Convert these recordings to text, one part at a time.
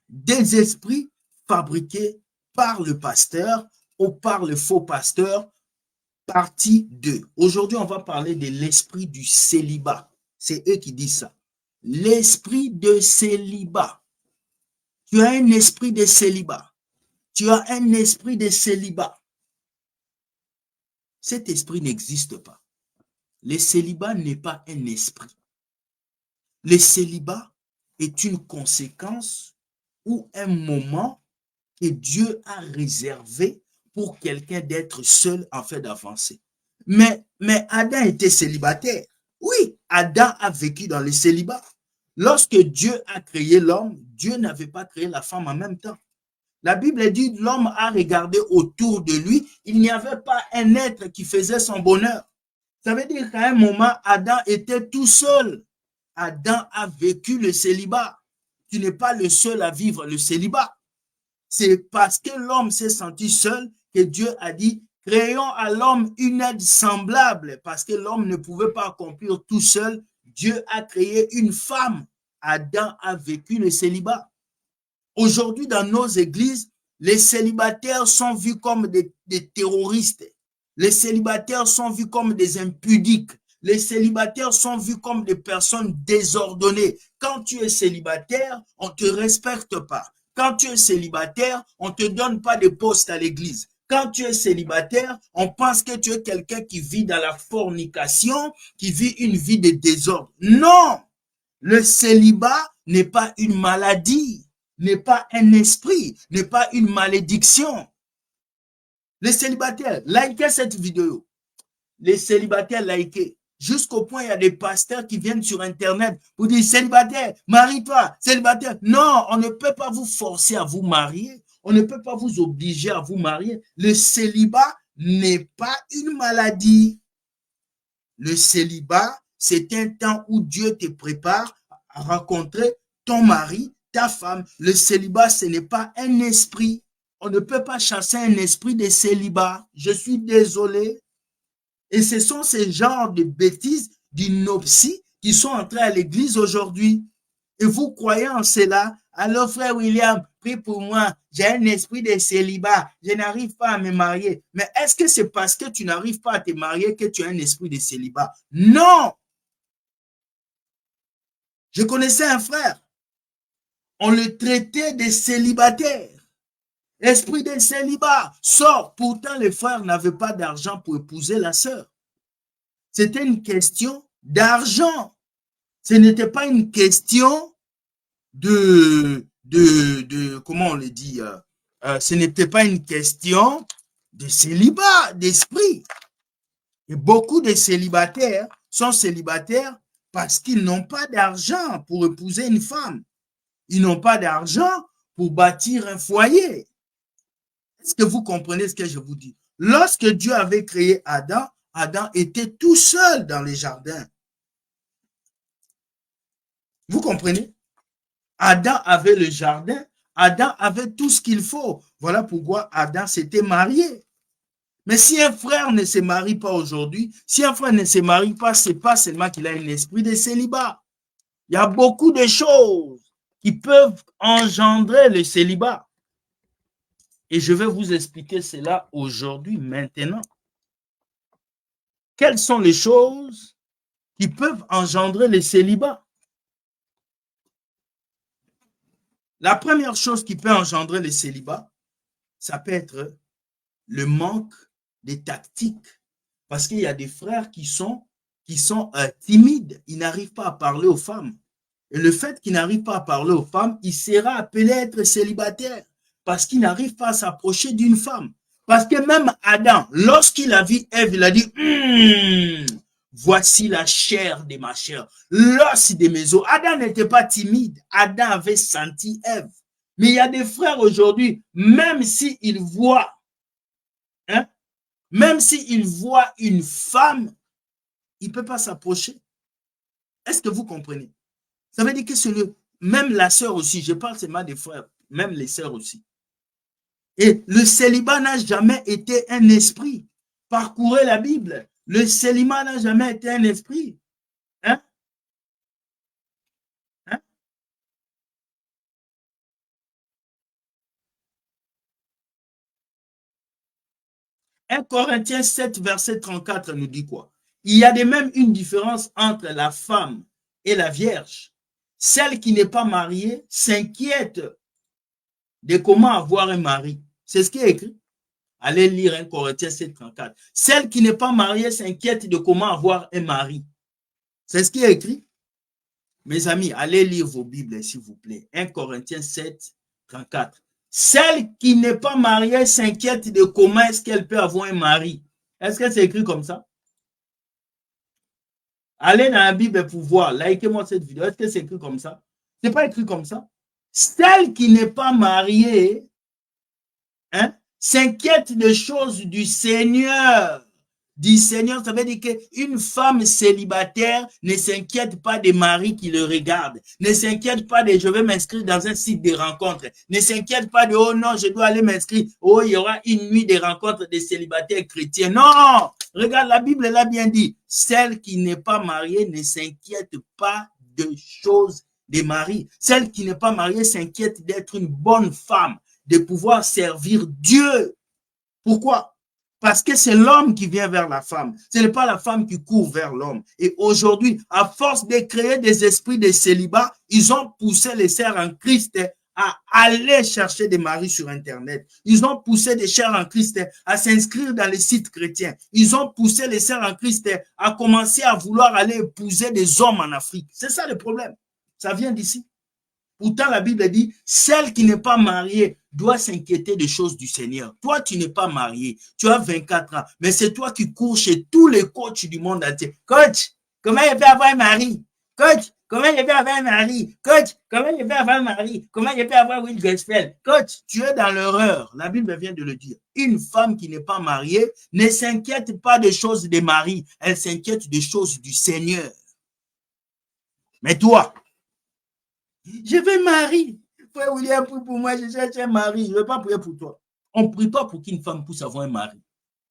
des esprits fabriqués par le pasteur ou par le faux pasteur, partie 2. Aujourd'hui, on va parler de l'esprit du célibat. C'est eux qui disent ça. L'esprit de célibat. Tu as un esprit de célibat. Tu as un esprit de célibat. Cet esprit n'existe pas. Le célibat n'est pas un esprit. Le célibat est une conséquence ou un moment que Dieu a réservé pour quelqu'un d'être seul en fait d'avancer. Mais Adam était célibataire. Oui, Adam a vécu dans le célibat. Lorsque Dieu a créé l'homme, Dieu n'avait pas créé la femme en même temps. La Bible dit l'homme a regardé autour de lui, il n'y avait pas un être qui faisait son bonheur. Ça veut dire qu'à un moment, Adam était tout seul. Adam a vécu le célibat. Tu n'es pas le seul à vivre le célibat. C'est parce que l'homme s'est senti seul que Dieu a dit, créons à l'homme une aide semblable, parce que l'homme ne pouvait pas accomplir tout seul. Dieu a créé une femme. Adam a vécu le célibat. Aujourd'hui, dans nos églises, les célibataires sont vus comme des terroristes. Les célibataires sont vus comme des impudiques. Les célibataires sont vus comme des personnes désordonnées. Quand tu es célibataire, on ne te respecte pas. Quand tu es célibataire, on ne te donne pas de poste à l'église. Quand tu es célibataire, on pense que tu es quelqu'un qui vit dans la fornication, qui vit une vie de désordre. Non! Le célibat n'est pas une maladie, n'est pas un esprit, n'est pas une malédiction. Les célibataires, likez cette vidéo. Les célibataires, likez. Jusqu'au point, il y a des pasteurs qui viennent sur Internet pour dire, célibataire, marie-toi, célibataire. Non, on ne peut pas vous forcer à vous marier. On ne peut pas vous obliger à vous marier. Le célibat n'est pas une maladie. Le célibat, c'est un temps où Dieu te prépare à rencontrer ton mari, ta femme. Le célibat, ce n'est pas un esprit. On ne peut pas chasser un esprit de célibat. Je suis désolé. Et ce sont ces genres de bêtises, d'innopties qui sont entrées à l'église aujourd'hui. Et vous croyez en cela? Alors, frère William, prie pour moi. J'ai un esprit de célibat. Je n'arrive pas à me marier. Mais est-ce que c'est parce que tu n'arrives pas à te marier que tu as un esprit de célibat? Non! Je connaissais un frère. On le traitait de célibataire. Esprit de célibat, sort. Pourtant, les frères n'avaient pas d'argent pour épouser la sœur. C'était une question d'argent. Ce n'était pas une question comment on le dit, ce n'était pas une question de célibat, d'esprit. Et beaucoup de célibataires sont célibataires parce qu'ils n'ont pas d'argent pour épouser une femme. Ils n'ont pas d'argent pour bâtir un foyer. Est-ce que vous comprenez ce que je vous dis? Lorsque Dieu avait créé Adam, Adam était tout seul dans le jardin. Vous comprenez? Adam avait le jardin, Adam avait tout ce qu'il faut. Voilà pourquoi Adam s'était marié. Mais si un frère ne se marie pas aujourd'hui, si un frère ne se marie pas, c'est pas seulement qu'il a un esprit de célibat. Il y a beaucoup de choses qui peuvent engendrer le célibat. Et je vais vous expliquer cela aujourd'hui, maintenant. Quelles sont les choses qui peuvent engendrer le célibat? La première chose qui peut engendrer le célibat, ça peut être le manque de tactique. Parce qu'il y a des frères qui sont timides, ils n'arrivent pas à parler aux femmes. Et le fait qu'ils n'arrivent pas à parler aux femmes, il sera appelé à être célibataire parce qu'il n'arrive pas à s'approcher d'une femme. Parce que même Adam, lorsqu'il a vu Ève, il a dit, voici la chair de ma chair, l'os de mes os. Adam n'était pas timide, Adam avait senti Ève. Mais il y a des frères aujourd'hui, même s'ils voient, même s'ils voient une femme, il ne peut pas s'approcher. Est-ce que vous comprenez? Ça veut dire que c'est même la sœur aussi, je parle seulement des frères, même les sœurs aussi. Et le célibat n'a jamais été un esprit. Parcourez la Bible. Le célibat n'a jamais été un esprit. Hein? Hein? 1 Corinthiens 7, verset 34 nous dit quoi? Il y a de même une différence entre la femme et la vierge. Celle qui n'est pas mariée s'inquiète de comment avoir un mari. C'est ce qui est écrit. Allez lire 1 Corinthiens 7, 34. Celle qui n'est pas mariée s'inquiète de comment avoir un mari. C'est ce qui est écrit. Mes amis, allez lire vos Bibles, s'il vous plaît. 1 Corinthiens 7, 34. Celle qui n'est pas mariée s'inquiète de comment est-ce qu'elle peut avoir un mari. Est-ce que c'est écrit comme ça? Allez dans la Bible pour voir. Likez-moi cette vidéo. Est-ce que c'est écrit comme ça? C'est pas écrit comme ça. Celle qui n'est pas mariée, hein, s'inquiète des choses du Seigneur. Du Seigneur, ça veut dire qu'une femme célibataire ne s'inquiète pas des maris qui le regardent, ne s'inquiète pas de je vais m'inscrire dans un site de rencontres, ne s'inquiète pas de oh non, je dois aller m'inscrire, oh il y aura une nuit de rencontres des célibataires chrétiens. Non, regarde, la Bible l'a bien dit, celle qui n'est pas mariée ne s'inquiète pas de choses des maris. Celle qui n'est pas mariée s'inquiète d'être une bonne femme, de pouvoir servir Dieu. Pourquoi? Parce que c'est l'homme qui vient vers la femme. Ce n'est pas la femme qui court vers l'homme. Et aujourd'hui, à force de créer des esprits de célibat, ils ont poussé les sœurs en Christ à aller chercher des maris sur Internet. Ils ont poussé des sœurs en Christ à s'inscrire dans les sites chrétiens. Ils ont poussé les sœurs en Christ à commencer à vouloir aller épouser des hommes en Afrique. C'est ça le problème. Ça vient d'ici. Pourtant, la Bible dit, celle qui n'est pas mariée doit s'inquiéter des choses du Seigneur. Toi, tu n'es pas marié, tu as 24 ans, mais c'est toi qui cours chez tous les coachs du monde entier. Coach, comment je peux avoir un mari? Coach, comment je peux avoir un mari? Coach, comment je peux avoir un mari? Comment je peux avoir Will Gospel? Coach, tu es dans l'erreur. La Bible vient de le dire. Une femme qui n'est pas mariée ne s'inquiète pas des choses des maris, elle s'inquiète des choses du Seigneur. Mais toi, je veux marier. Frère William, prie pour moi, je cherche un mari. Je ne veux pas prier pour toi. On ne prie pas pour qu'une femme puisse avoir un mari.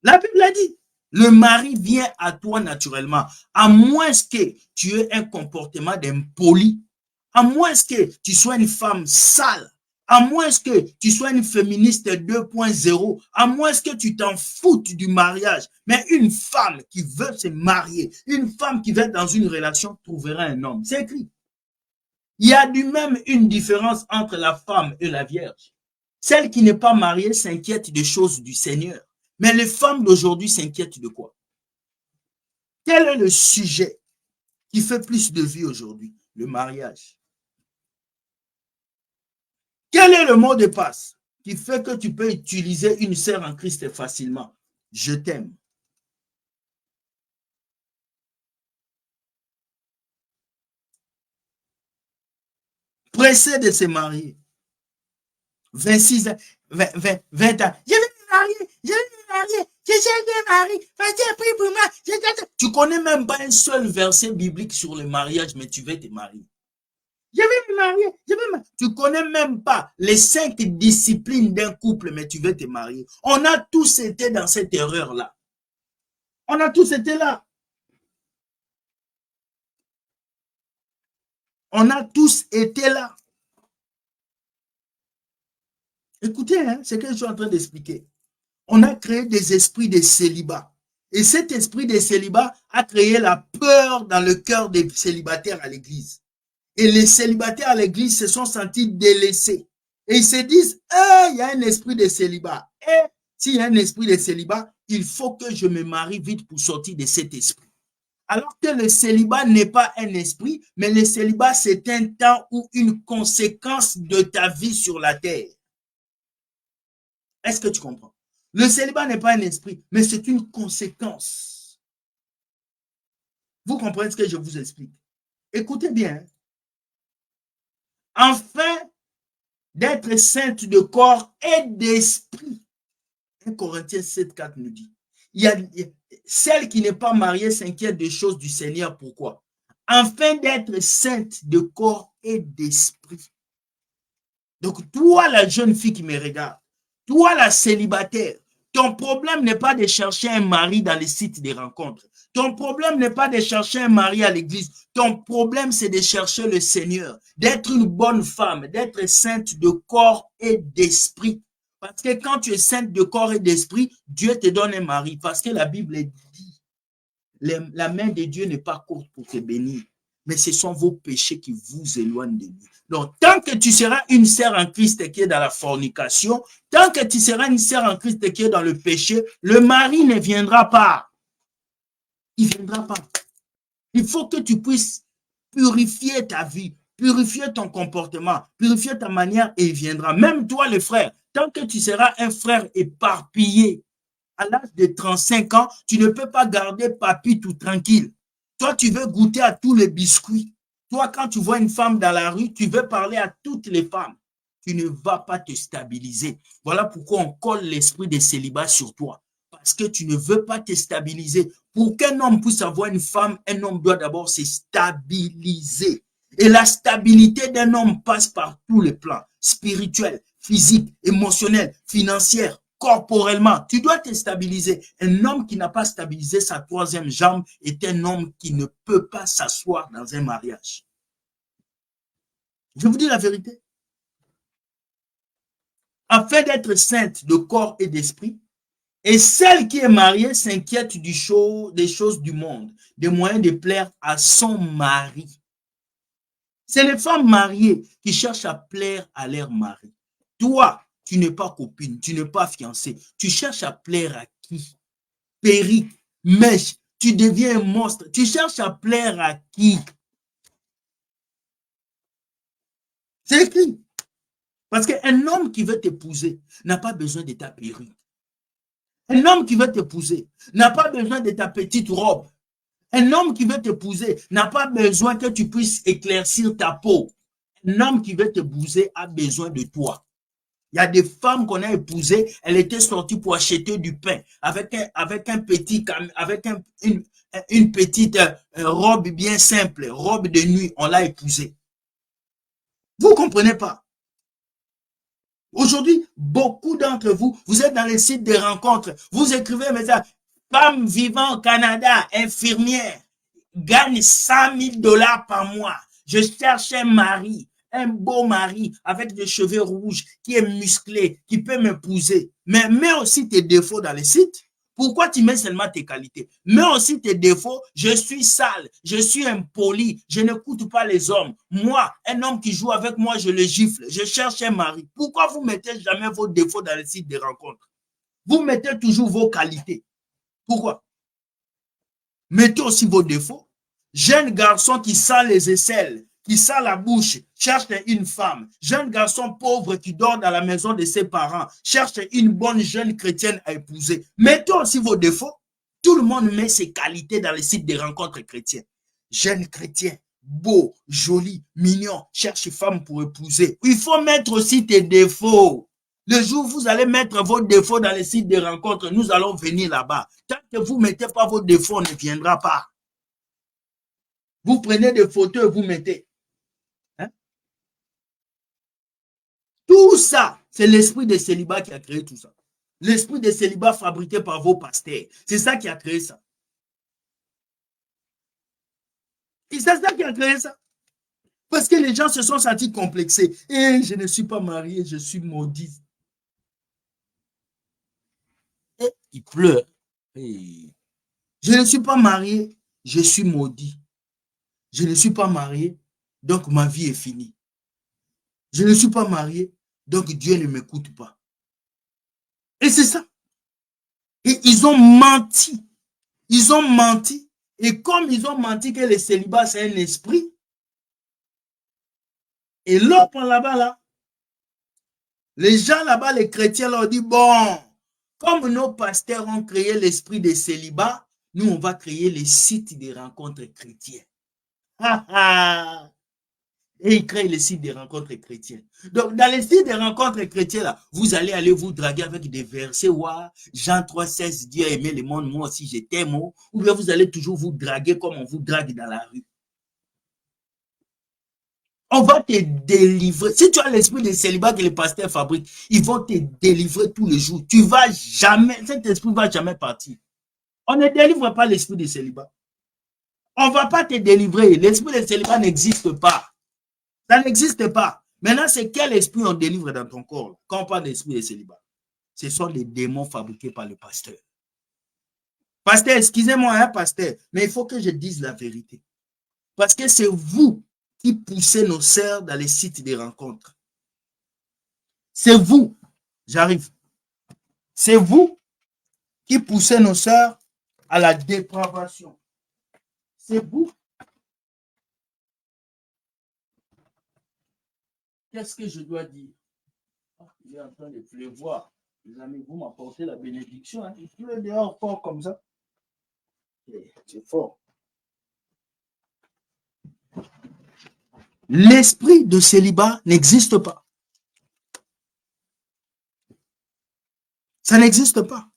La Bible a dit. Le mari vient à toi naturellement. À moins que tu aies un comportement d'impoli, à moins que tu sois une femme sale, à moins que tu sois une féministe 2.0, à moins que tu t'en foutes du mariage. Mais une femme qui veut se marier, une femme qui veut être dans une relation, trouvera un homme. C'est écrit. Il y a du même une différence entre la femme et la vierge. Celle qui n'est pas mariée s'inquiète des choses du Seigneur. Mais les femmes d'aujourd'hui s'inquiètent de quoi? Quel est le sujet qui fait plus de vie aujourd'hui? Le mariage. Quel est le mot de passe qui fait que tu peux utiliser une sœur en Christ facilement? Je t'aime. Pressé de se marier. 26 ans, 20 ans. Je vais me marier, je vais me marier, je cherche un mari, vas-y, prie pour moi. Tu connais même pas un seul verset biblique sur le mariage, mais tu veux te marier. Je vais me marier, je vais me... Tu connais même pas les 5 disciplines d'un couple, mais tu veux te marier. On a tous été dans cette erreur-là. On a tous été là. On a tous été là. Écoutez, hein, c'est ce que je suis en train d'expliquer. On a créé des esprits de célibat. Et cet esprit de célibat a créé la peur dans le cœur des célibataires à l'église. Et les célibataires à l'église se sont sentis délaissés. Et ils se disent, il y a un esprit de célibat. Et s'il y a un esprit de célibat, il faut que je me marie vite pour sortir de cet esprit. Alors que le célibat n'est pas un esprit, mais le célibat, c'est un temps ou une conséquence de ta vie sur la terre. Est-ce que tu comprends? Le célibat n'est pas un esprit, mais c'est une conséquence. Vous comprenez ce que je vous explique? Écoutez bien. Afin d'être sainte de corps et d'esprit. 1 Corinthiens 7, 4 nous dit. Celle qui n'est pas mariée s'inquiète des choses du Seigneur. Pourquoi? Afin d'être sainte de corps et d'esprit. Donc, toi, la jeune fille qui me regarde, toi, la célibataire, ton problème n'est pas de chercher un mari dans les sites de rencontres. Ton problème n'est pas de chercher un mari à l'église. Ton problème, c'est de chercher le Seigneur, d'être une bonne femme, d'être sainte de corps et d'esprit. Parce que quand tu es sainte de corps et d'esprit, Dieu te donne un mari. Parce que la Bible dit, la main de Dieu n'est pas courte pour te bénir, mais ce sont vos péchés qui vous éloignent de lui. Donc, tant que tu seras une sœur en Christ qui est dans la fornication, tant que tu seras une sœur en Christ qui est dans le péché, le mari ne viendra pas. Il ne viendra pas. Il faut que tu puisses purifier ta vie, purifier ton comportement, purifier ta manière et il viendra. Même toi, le frère, tant que tu seras un frère éparpillé, à l'âge de 35 ans, tu ne peux pas garder papy tout tranquille. Toi, tu veux goûter à tous les biscuits. Toi, quand tu vois une femme dans la rue, tu veux parler à toutes les femmes. Tu ne vas pas te stabiliser. Voilà pourquoi on colle l'esprit de célibat sur toi. Parce que tu ne veux pas te stabiliser. Pour qu'un homme puisse avoir une femme, un homme doit d'abord se stabiliser. Et la stabilité d'un homme passe par tous les plans, spirituel, physique, émotionnel, financier, corporellement. Tu dois te stabiliser. Un homme qui n'a pas stabilisé sa troisième jambe est un homme qui ne peut pas s'asseoir dans un mariage. Je vous dis la vérité. Afin d'être sainte de corps et d'esprit, et celle qui est mariée s'inquiète des choses du monde, des moyens de plaire à son mari. C'est les femmes mariées qui cherchent à plaire à leur mari. Toi, tu n'es pas copine, tu n'es pas fiancée. Tu cherches à plaire à qui? Perruque, mèche, tu deviens un monstre. Tu cherches à plaire à qui? C'est écrit. Parce qu'un homme qui veut t'épouser n'a pas besoin de ta perruque. Un homme qui veut t'épouser n'a pas besoin de ta petite robe. Un homme qui veut t'épouser n'a pas besoin que tu puisses éclaircir ta peau. Un homme qui veut t'épouser a besoin de toi. Il y a des femmes qu'on a épousées, elles étaient sorties pour acheter du pain avec une petite robe bien simple, robe de nuit, on l'a épousée. Vous ne comprenez pas. Aujourd'hui, beaucoup d'entre vous, vous êtes dans les sites de rencontres, vous écrivez un message, femme vivant au Canada, infirmière, gagne 100 000 $ par mois. Je cherche un mari, un beau mari avec des cheveux rouges, qui est musclé, qui peut m'épouser. Mais mets aussi tes défauts dans les sites. Pourquoi tu mets seulement tes qualités? Mets aussi tes défauts. Je suis sale, je suis impoli, je n'écoute pas les hommes. Moi, un homme qui joue avec moi, je le gifle. Je cherche un mari. Pourquoi vous mettez jamais vos défauts dans les sites de rencontres? Vous mettez toujours vos qualités. Pourquoi? Mettez aussi vos défauts. Jeune garçon qui sent les aisselles, qui sent la bouche, cherche une femme. Jeune garçon pauvre qui dort dans la maison de ses parents, cherche une bonne jeune chrétienne à épouser. Mettez aussi vos défauts. Tout le monde met ses qualités dans les sites de rencontres chrétiennes. Jeune chrétien, beau, joli, mignon, cherche femme pour épouser. Il faut mettre aussi tes défauts. Le jour où vous allez mettre vos défauts dans les sites de rencontres, nous allons venir là-bas. Tant que vous ne mettez pas vos défauts, on ne viendra pas. Vous prenez des photos et vous mettez. Hein? Tout ça, c'est l'esprit de célibat qui a créé tout ça. L'esprit de célibat fabriqué par vos pasteurs. C'est ça qui a créé ça. Et c'est ça qui a créé ça. Parce que les gens se sont sentis complexés. Et je ne suis pas marié, je suis maudit. Et il pleure. Et je ne suis pas marié, je suis maudit. Je ne suis pas marié, donc ma vie est finie. Je ne suis pas marié, donc Dieu ne m'écoute pas. Et c'est ça. Et ils ont menti. Ils ont menti. Et comme ils ont menti que le célibat, c'est un esprit, et l'autre là-bas, là, les gens là-bas, les chrétiens leur disent, bon, comme nos pasteurs ont créé l'esprit de célibat, nous, on va créer les sites de rencontres chrétiennes. Et ils créent les sites de rencontres chrétiennes. Donc, dans les sites de rencontres chrétiennes, là, vous allez aller vous draguer avec des versets, ouah, Jean 3,16, Dieu a aimé le monde, moi aussi je t'aime, ou bien vous allez toujours vous draguer comme on vous drague dans la rue. On va te délivrer. Si tu as l'esprit de célibat que les pasteurs fabriquent, ils vont te délivrer tous les jours. Tu vas jamais, cet esprit ne va jamais partir. On ne délivre pas l'esprit de célibat. On ne va pas te délivrer. L'esprit de célibat n'existe pas. Ça n'existe pas. Maintenant, c'est quel esprit on délivre dans ton corps quand on parle d'esprit de célibat? ce sont des démons fabriqués par le pasteur. Pasteur, excusez-moi, hein, pasteur, mais il faut que je dise la vérité. Parce que c'est vous qui poussez nos sœurs dans les sites de rencontres. C'est vous, j'arrive. C'est vous qui poussez nos sœurs à la dépravation. C'est vous. Qu'est-ce que je dois dire? Il est en train de pleuvoir. Les amis, vous m'apportez la bénédiction. Hein? Il pleut dehors fort comme ça. C'est fort. L'esprit de célibat n'existe pas. Ça n'existe pas.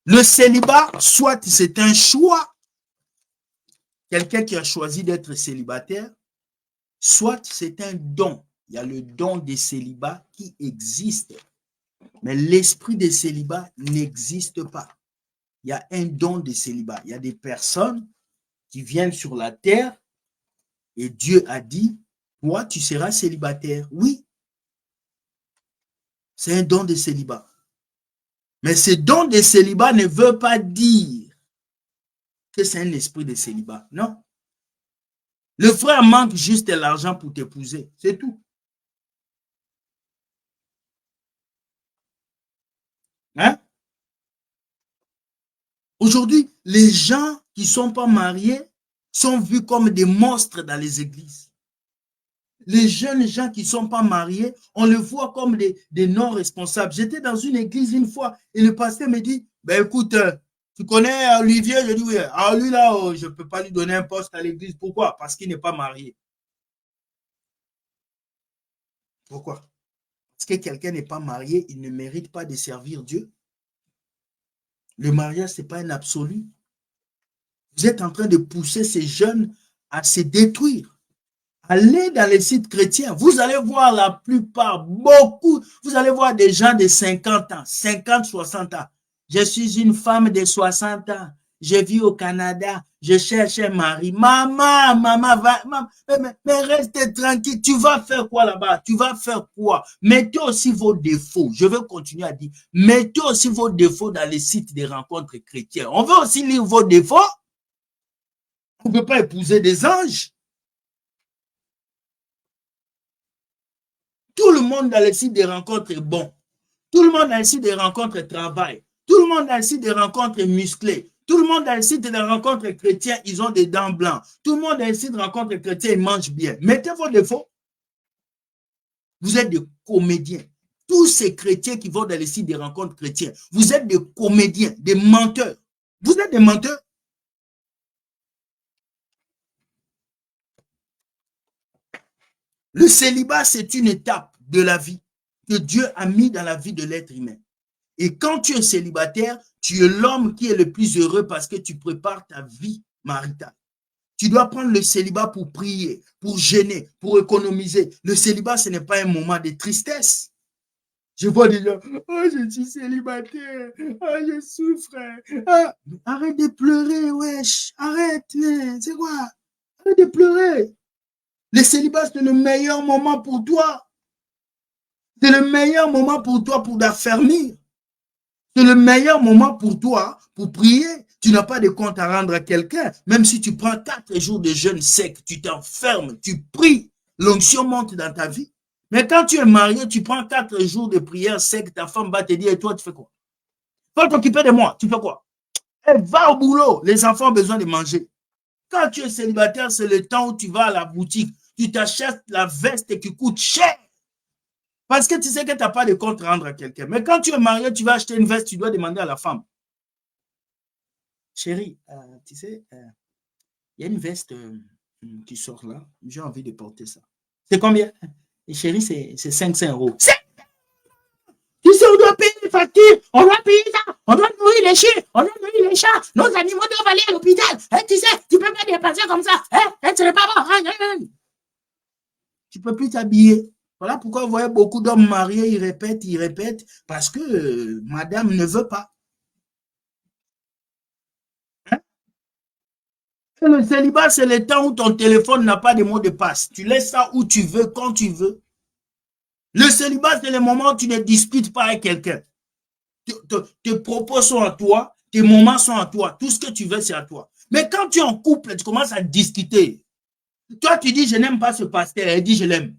Le célibat, soit c'est un choix, quelqu'un qui a choisi d'être célibataire, soit c'est un don. Il y a le don des célibats qui existe. Mais l'esprit de célibat n'existe pas. Il y a un don de célibat. Il y a des personnes qui viennent sur la terre et Dieu a dit, toi, tu seras célibataire. Oui. C'est un don de célibat. Mais ce don de célibat ne veut pas dire que c'est un esprit de célibat. Non. Le frère manque juste de l'argent pour t'épouser. C'est tout. Hein? Aujourd'hui, les gens qui ne sont pas mariés sont vus comme des monstres dans les églises. Les jeunes gens qui ne sont pas mariés, on les voit comme des non-responsables. J'étais dans une église une fois et le pasteur me dit, ben écoute, tu connais Olivier? Je dis oui. Alors lui là, je ne peux pas lui donner un poste à l'église. Pourquoi? Parce qu'il n'est pas marié. Pourquoi? Parce que quelqu'un n'est pas marié, il ne mérite pas de servir Dieu. Le mariage, ce n'est pas un absolu. Vous êtes en train de pousser ces jeunes à se détruire. Allez dans les sites chrétiens, vous allez voir la plupart, beaucoup, vous allez voir des gens de 50 ans, 50, 60 ans. Je suis une femme de 60 ans, je vis au Canada, je cherche un mari. Maman, mais reste tranquille, tu vas faire quoi là-bas? Tu vas faire quoi? Mettez aussi vos défauts, je vais continuer à dire, mettez aussi vos défauts dans les sites de rencontres chrétiennes. On veut aussi lire vos défauts. On ne peut pas épouser des anges. Tout le monde dans les sites de rencontres est bon. Tout le monde dans les sites de rencontres travaille. Tout le monde dans les sites de rencontres est musclé. Tout le monde dans les sites de rencontres chrétiens, ils ont des dents blancs. Tout le monde dans les sites de rencontres chrétiens, ils mangent bien. Mettez vos défauts. Vous êtes des comédiens. Tous ces chrétiens qui vont dans les sites de rencontres chrétiens, vous êtes des comédiens, des menteurs. Vous êtes des menteurs. Le célibat, c'est une étape de la vie que Dieu a mis dans la vie de l'être humain. Et quand tu es célibataire, tu es l'homme qui est le plus heureux parce que tu prépares ta vie maritale. Tu dois prendre le célibat pour prier, pour jeûner, pour économiser. Le célibat, ce n'est pas un moment de tristesse. Je vois des gens, oh, je suis célibataire, oh, je souffre. Ah, arrête de pleurer, wesh, arrête, c'est quoi? Arrête de pleurer. Le célibat, c'est le meilleur moment pour toi. C'est le meilleur moment pour toi pour t'affermir. C'est le meilleur moment pour toi pour prier. Tu n'as pas de compte à rendre à quelqu'un. Même si tu prends 4 jours de jeûne sec, tu t'enfermes, tu pries, l'onction monte dans ta vie. Mais quand tu es marié, tu prends 4 jours de prière sec, ta femme va te dire, et toi, tu fais quoi? Va t'occuper de moi, tu fais quoi? Elle va au boulot, les enfants ont besoin de manger. Quand tu es célibataire, c'est le temps où tu vas à la boutique. Tu t'achètes la veste qui coûte cher. Parce que tu sais que tu n'as pas de compte à rendre à quelqu'un. Mais quand tu es marié, tu vas acheter une veste, tu dois demander à la femme. Chérie, tu sais, il y a une veste qui sort là. J'ai envie de porter ça. C'est combien? Et chérie, c'est 500 €. Tu sais, on doit payer les factures, on doit payer ça, on doit nourrir les chiens, on doit nourrir les chats, nos animaux doivent aller à l'hôpital. Tu sais, tu peux pas dépenser comme ça. Ce n'est pas bon. Tu ne peux plus t'habiller. Voilà pourquoi vous voyez beaucoup d'hommes mariés, ils répètent, parce que madame ne veut pas. Hein? Le célibat, c'est le temps où ton téléphone n'a pas de mot de passe. Tu laisses ça où tu veux, quand tu veux. Le célibat, c'est le moment où tu ne discutes pas avec quelqu'un. tes propos sont à toi, tes moments sont à toi, tout ce que tu veux, c'est à toi. Mais quand tu es en couple, tu commences à discuter. Toi, tu dis, je n'aime pas ce pasteur, elle dit, je l'aime.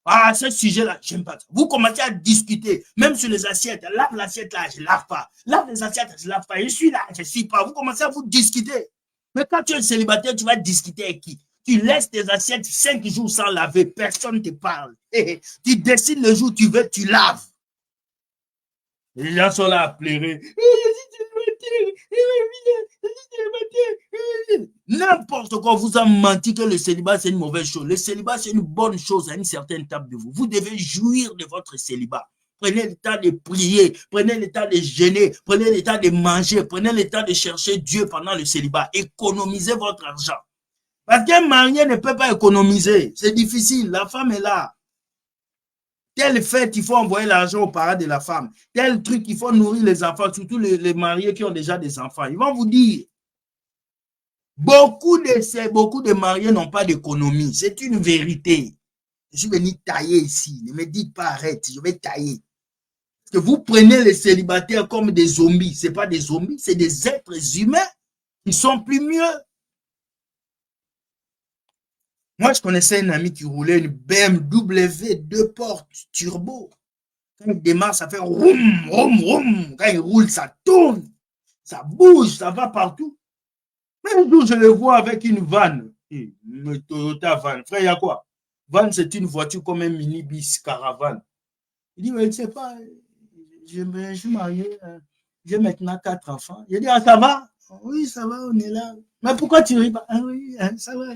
Ah, ce sujet-là, j'aime pas ça. Vous commencez à discuter, même sur les assiettes. Lave l'assiette là, je lave pas. Lave les assiettes, je lave pas. Je suis là, je suis pas. Vous commencez à vous discuter. Mais quand tu es célibataire, tu vas discuter avec qui? Tu laisses tes assiettes 5 jours sans laver, personne ne te parle. Tu décides le jour où tu veux, tu laves. Les gens sont là à pleurer. N'importe quoi, vous a menti que le célibat c'est une mauvaise chose. Le célibat c'est une bonne chose à une certaine étape de vous. Vous devez jouir de votre célibat. Prenez le temps de prier, prenez le temps de jeûner, prenez le temps de manger, prenez le temps de chercher Dieu pendant le célibat. Économisez votre argent. Parce qu'un marié ne peut pas économiser. C'est difficile. La femme est là. Telle fête, il faut envoyer l'argent aux parents de la femme. Tel truc, il faut nourrir les enfants, surtout les mariés qui ont déjà des enfants. Ils vont vous dire, beaucoup de mariés n'ont pas d'économie. C'est une vérité. Je suis venu tailler ici. Ne me dites pas arrête, je vais tailler. Parce que vous prenez les célibataires comme des zombies. Ce n'est pas des zombies, c'est des êtres humains qui sont plus mieux. Moi, je connaissais un ami qui roulait une BMW 2 portes turbo. Quand il démarre, ça fait roum, roum, roum. Quand il roule, ça tourne, ça bouge, ça va partout. Mais un jour, je le vois avec une vanne. Une Toyota van. Frère, il y a quoi? Van, c'est une voiture comme un minibus caravane. Il dit, mais je ne sais pas, je suis marié, j'ai maintenant 4 enfants. Il dit, ah, ça va? Oui, ça va, on est là. Mais pourquoi tu ris pas? Ah oui, ça va.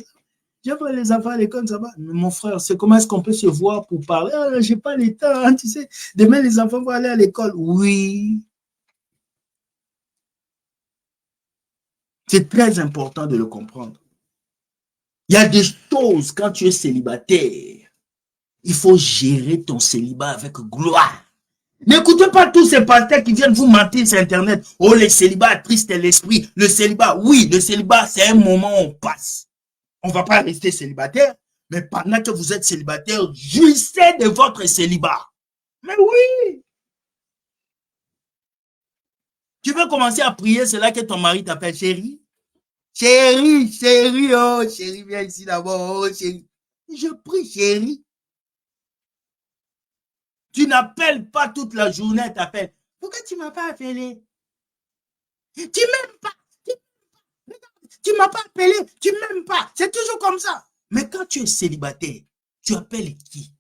Je vois les enfants à l'école, ça va. Mais mon frère, c'est comment est-ce qu'on peut se voir pour parler? Ah, j'ai pas le temps, hein, tu sais. Demain, les enfants vont aller à l'école. Oui. C'est très important de le comprendre. Il y a des choses, quand tu es célibataire, il faut gérer ton célibat avec gloire. N'écoutez pas tous ces pasteurs qui viennent vous mentir sur Internet. Oh, le célibat triste l'esprit. Le célibat, oui, le célibat, c'est un moment où on passe. On ne va pas rester célibataire, mais pendant que vous êtes célibataire, jouissez de votre célibat. Mais oui! Tu veux commencer à prier, c'est là que ton mari t'appelle chérie. Chérie, chérie, oh, chérie, viens ici d'abord, oh, chérie. Je prie, chérie. Tu n'appelles pas toute la journée, t'appelles. Pourquoi tu ne m'as pas appelé? Tu m'aimes pas. Tu ne m'as pas appelé, tu ne m'aimes pas. C'est toujours comme ça. Mais quand tu es célibataire, tu appelles qui?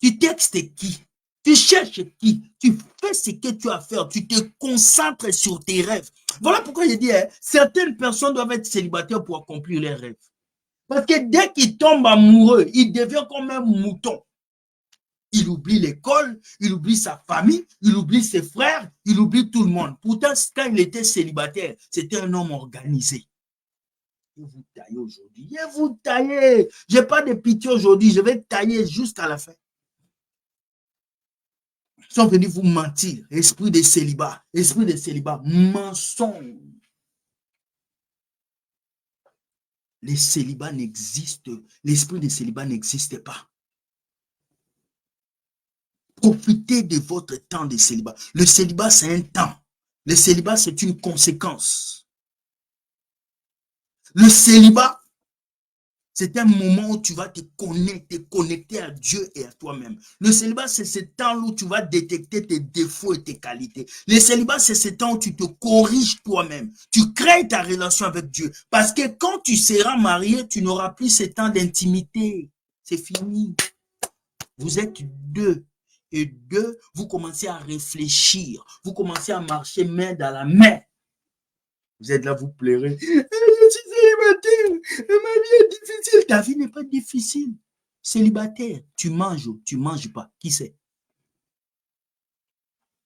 Tu textes qui? Tu cherches qui? Tu fais ce que tu as à faire. Tu te concentres sur tes rêves. Voilà pourquoi je dis, certaines personnes doivent être célibataires pour accomplir leurs rêves. Parce que dès qu'ils tombent amoureux, ils deviennent comme un mouton. Il oublie l'école, il oublie sa famille, il oublie ses frères, il oublie tout le monde. Pourtant, quand il était célibataire, c'était un homme organisé. Je vais vous tailler aujourd'hui. Je vais vous tailler. Je n'ai pas de pitié aujourd'hui. Je vais tailler jusqu'à la fin. Ils sont venus vous mentir. Esprit de célibat. Esprit de célibat. Mensonge. Les célibats n'existent. L'esprit de célibat n'existe pas. Profitez de votre temps de célibat. Le célibat, c'est un temps. Le célibat, c'est une conséquence. Le célibat, c'est un moment où tu vas te connecter à Dieu et à toi-même. Le célibat, c'est ce temps où tu vas détecter tes défauts et tes qualités. Le célibat, c'est ce temps où tu te corriges toi-même. Tu crées ta relation avec Dieu. Parce que quand tu seras marié, tu n'auras plus ce temps d'intimité. C'est fini. Vous êtes deux. Et deux, vous commencez à réfléchir. Vous commencez à marcher main dans la main. Vous êtes là, vous pleurez. Je suis célibataire. Ma vie est difficile. Ta vie n'est pas difficile. Célibataire, tu manges ou tu ne manges pas. Qui sait?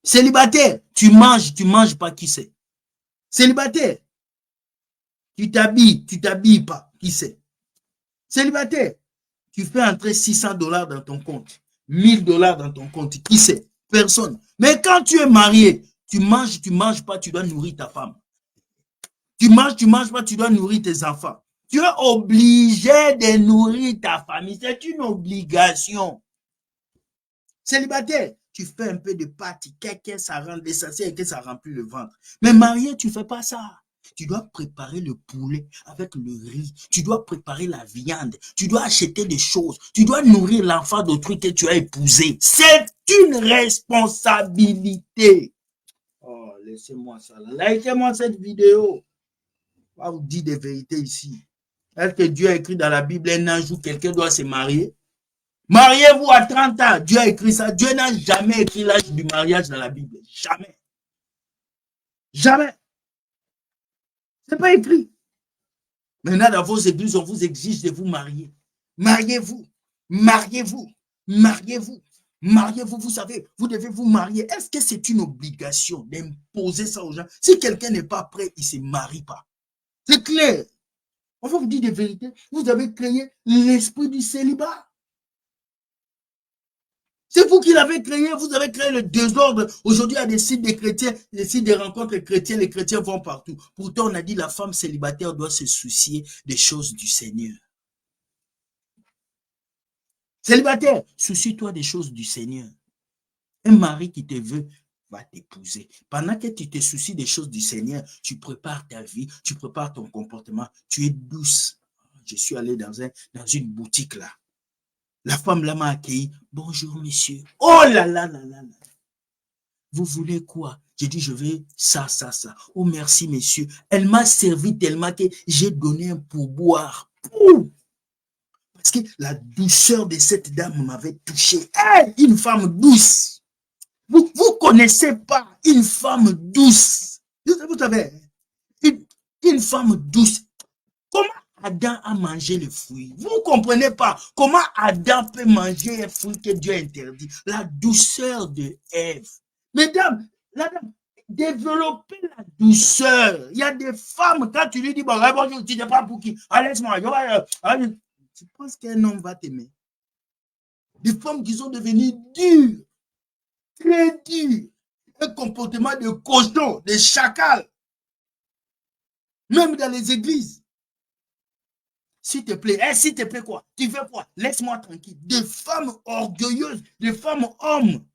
Célibataire, tu manges pas. Qui sait? Célibataire, tu t'habilles pas. Qui sait? Célibataire, tu fais entrer $600 dans ton compte. $1000 dans ton compte. Qui sait? Personne. Mais quand tu es marié, tu manges pas, tu dois nourrir ta femme. Tu manges pas, tu dois nourrir tes enfants. Tu es obligé de nourrir ta famille. C'est une obligation. Célibataire, tu fais un peu de pâte, quelqu'un, ça rend l'essentiel et que ça remplit le ventre. Mais marié, tu ne fais pas ça. Tu dois préparer le poulet avec le riz. Tu dois préparer la viande. Tu dois acheter des choses. Tu dois nourrir l'enfant d'autrui que tu as épousé. C'est une responsabilité. Oh, laissez-moi ça. Likez-moi cette vidéo. On va vous dire des vérités ici. Est-ce que Dieu a écrit dans la Bible un âge où quelqu'un doit se marier? Mariez-vous à 30 ans. Dieu a écrit ça. Dieu n'a jamais écrit l'âge du mariage dans la Bible. Jamais. Jamais. Ce n'est pas écrit. Maintenant, dans vos églises, on vous exige de vous marier. Mariez-vous. Mariez-vous. Mariez-vous. Mariez-vous, vous savez, vous devez vous marier. Est-ce que c'est une obligation d'imposer ça aux gens? Si quelqu'un n'est pas prêt, il ne se marie pas. C'est clair. On va vous dire des vérités. Vous avez créé l'esprit du célibat. C'est vous qui l'avez créé, vous avez créé le désordre. Aujourd'hui, il y a des sites de chrétiens, des sites de rencontres chrétiens, les chrétiens vont partout. Pourtant, on a dit la femme célibataire doit se soucier des choses du Seigneur. Célibataire, soucie-toi des choses du Seigneur. Un mari qui te veut va t'épouser. Pendant que tu te soucies des choses du Seigneur, tu prépares ta vie, tu prépares ton comportement, tu es douce. Je suis allé dans une boutique là. La femme là m'a accueilli. Bonjour, monsieur. Oh là là là là là. Vous voulez quoi? J'ai dit, je veux ça, ça, ça. Oh, merci, monsieur. Elle m'a servi tellement que j'ai donné un pourboire. Parce que la douceur de cette dame m'avait touché. Hey, une femme douce. Vous connaissez pas une femme douce. Vous savez, une femme douce. Comment Adam a mangé le fruit? Vous ne comprenez pas comment Adam peut manger un fruit que Dieu a interdit. La douceur de Ève. Mesdames, développez la douceur. Il y a des femmes, quand tu lui dis, bon, tu n'es pas pour qui? Laisse-moi. Tu penses qu'un homme va t'aimer? Des femmes qui sont devenues dures, très dures. Un comportement de cochon, de chacal. Même dans les églises. S'il te plaît, s'il te plaît quoi? Tu veux quoi? Laisse-moi tranquille. Des femmes orgueilleuses, des femmes hommes.